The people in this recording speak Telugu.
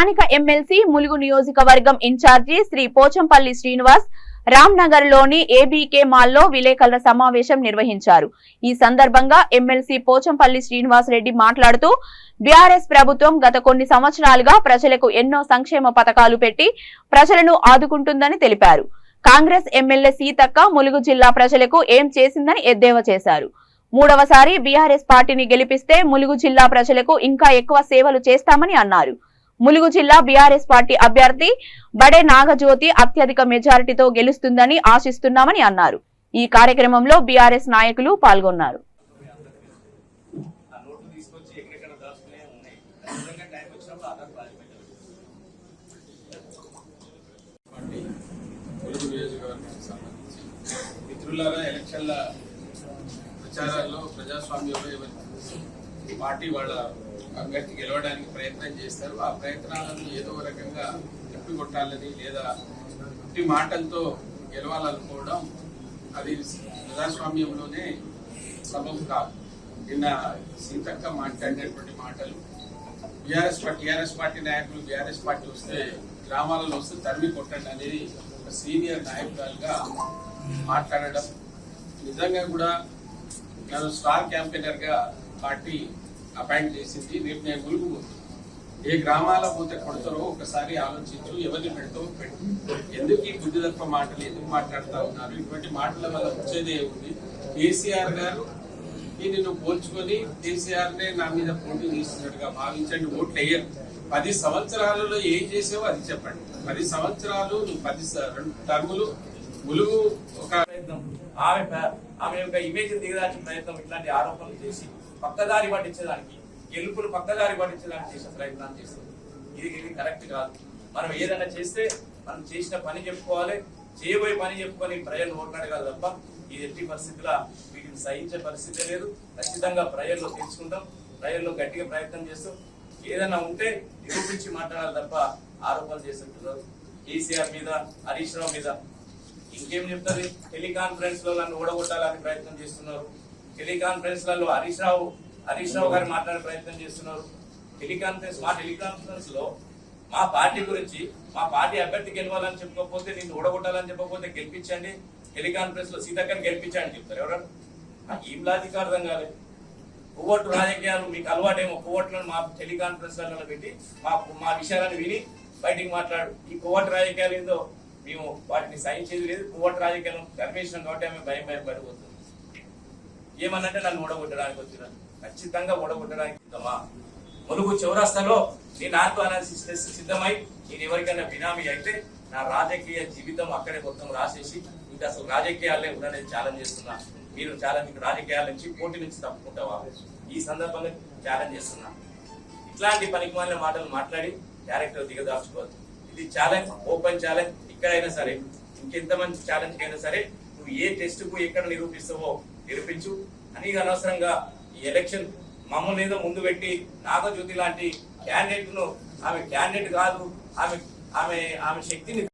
స్థానిక ఎమ్మెల్సీ ములుగు నియోజకవర్గం ఇన్ఛార్జి శ్రీ పోచంపల్లి శ్రీనివాస్ రామ్నగర్ లోని ఏబీకే మాల్లో విలేకరుల సమావేశం నిర్వహించారు. ఈ సందర్భంగా ఎమ్మెల్సీ పోచంపల్లి శ్రీనివాస్ రెడ్డి మాట్లాడుతూ బీఆర్ఎస్ ప్రభుత్వం గత కొన్ని సంవత్సరాలుగా ప్రజలకు ఎన్నో సంక్షేమ పథకాలు పెట్టి ప్రజలను ఆదుకుంటుందని తెలిపారు. కాంగ్రెస్ ఎమ్మెల్యే సీతక్క ములుగు జిల్లా ప్రజలకు ఏం చేసిందని ఎద్దేవా చేశారు. మూడవసారి బీఆర్ఎస్ పార్టీని గెలిపిస్తే ములుగు జిల్లా ప్రజలకు ఇంకా ఎక్కువ సేవలు చేస్తామని అన్నారు. ములుగు జిల్లా బీఆర్ఎస్ పార్టీ అభ్యర్థి బడే నాగజ్యోతి అత్యధిక మెజారిటీతో గెలుస్తుందని ఆశిస్తున్నామని అన్నారు. ఈ కార్యక్రమంలో బీఆర్ఎస్ నాయకులు పాల్గొన్నారు. ప్రచారాల్లో ప్రజాస్వామ్యంలో పార్టీ వాళ్ళ అభ్యర్థి గెలవడానికి ప్రయత్నం చేస్తారు. ఆ ప్రయత్నాలను ఏదో రకంగా తిప్పికొట్టాలని లేదా పుట్టి మాటలతో గెలవాలనుకోవడం అది ప్రజాస్వామ్యంలోనే సబబు కాదు. నిన్న సీతక్క మాట్లాడినటువంటి మాటలు టీఆర్ఎస్ పార్టీ నాయకులు బీఆర్ఎస్ పార్టీ వస్తే గ్రామాలలో వస్తే తరిమి కొట్టండి అనేది ఒక సీనియర్ నాయకురాలుగా మాట్లాడడం నిజంగా కూడా నన్ను స్టార్ క్యాంపెయినర్ గా పార్టీ అపాయింట్ చేసింది. రేపు నేను ములుగు ఏ గ్రామాల పోతే కొడతారో ఒకసారి ఆలోచించు, ఎవరిని పెడతావు పెట్టు. ఎందుకు ఈ బుద్ధి తక్కువ మాటలు ఎందుకు మాట్లాడుతూ ఉన్నారు? ఇటువంటి మాటల వల్ల వచ్చేదే ఉంది. కేసీఆర్ గారు నిన్ను పోల్చుకొని కేసీఆర్ నే నా మీద పోటీ చేస్తున్నట్టుగా భావించండి. ఓట్లు వేయరు. 10 సంవత్సరాలలో ఏం చేసావో అది చెప్పండి. 10 సంవత్సరాలు 10 టర్ములు ములుగు ఒక ఆమె యొక్క ఇమేజ్ దిగదాల్సిన ప్రయత్నం, ఇట్లాంటి ఆరోపణలు చేసి పక్కదారి పట్టించడానికి, గెలుపులు పక్కదారి పట్టించడానికి చేసే ప్రయత్నం చేస్తుంది. ఇది కరెక్ట్ కాదు. మనం ఏదైనా చేస్తే మనం చేసిన పని చెప్పుకోవాలి, చేయబోయే పని చెప్పుకొని ప్రజలు ఓట్లాడగలదు తప్ప ఇది ఎట్టి పరిస్థితుల్లో వీటిని సహించే పరిస్థితి లేదు. ఖచ్చితంగా ప్రజల్లో తెలుసుకుంటాం, ప్రజల్లో గట్టిగా ప్రయత్నం చేస్తాం. ఏదైనా ఉంటే నిరూపించి మాట్లాడాలి తప్ప ఆరోపణలు చేస్తుంటున్నారు. కేసీఆర్ మీద, హరీష్ రావు మీద ఇంకేం చెప్తుంది? టెలికాన్ఫరెన్స్ లో నన్ను ఓడగొట్టాలని ప్రయత్నం చేస్తున్నారు. టెలికాన్ఫరెన్స్ లలో హరీష్ రావు గారు మాట్లాడే ప్రయత్నం చేస్తున్నారు. టెలికాన్ఫరెన్స్ లో మా పార్టీ గురించి, మా పార్టీ అభ్యర్థి గెలవాలని చెప్పకపోతే, నిన్ను ఓడగొట్టాలని చెప్పకపోతే గెలిపించండి, టెలికాన్ఫరెన్స్ లో సీతక్కని గెలిపించండి చెప్తారు. ఎవరన్నా ఏం లాజిక్ అర్థం కాలేదు. కోవట్టు రాజకీయాలు మీకు అలవాటేమో. కోవట్లను మా టెలికాన్ఫరెన్స్ లలో పెట్టి మా విషయాలను విని బయటికి మాట్లాడు. ఈ కోవట్టు రాజకీయాలు ఏందో మేము వాటిని సహించేది లేదు. కోవట్టు రాజకీయాలను ధర్మేశ్వరం కాబట్టి ఆమె భయం పడిపోతుంది. ఏమన్నంటే నన్ను ఓడగొట్టడానికి వచ్చినాను. ఖచ్చితంగా ఓడగొట్టడానికి సిద్ధమా? ములుగు చౌరస్తాలో నేను ఆర్తో అనాలిసిస్ చేసి సిద్ధమై నేను ఎవరికైనా బినామీ అయితే నా రాజకీయ జీవితం అక్కడే మొత్తం రాసేసి ఇంకా అసలు రాజకీయాలే ఉండడానికి ఛాలెంజ్ చేస్తున్నా. మీరు మీకు రాజకీయాల నుంచి పోటీ నుంచి తప్పుకుంటావా? ఈ సందర్భంగా ఛాలెంజ్ చేస్తున్నా. ఇట్లాంటి పనికిమాలిన మాటలు మాట్లాడి క్యారెక్టర్ దిగదార్చుకోవద్దు. ఇది ఛాలెంజ్, ఓపెన్ ఛాలెంజ్. ఎక్కడైనా సరే, ఇంకెంతమంది ఛాలెంజ్ అయినా సరే, నువ్వు ఏ టెస్ట్ కు ఎక్కడ నిరూపిస్తావో నిరూపించు అని. అనవసరంగా ఈ ఎలక్షన్ మమ్మల్ని ఏదో ముందు పెట్టి నాగజ్యోతి లాంటి క్యాండిడేట్ ను, ఆమె క్యాండిడేట్ కాదు, ఆమె శక్తిని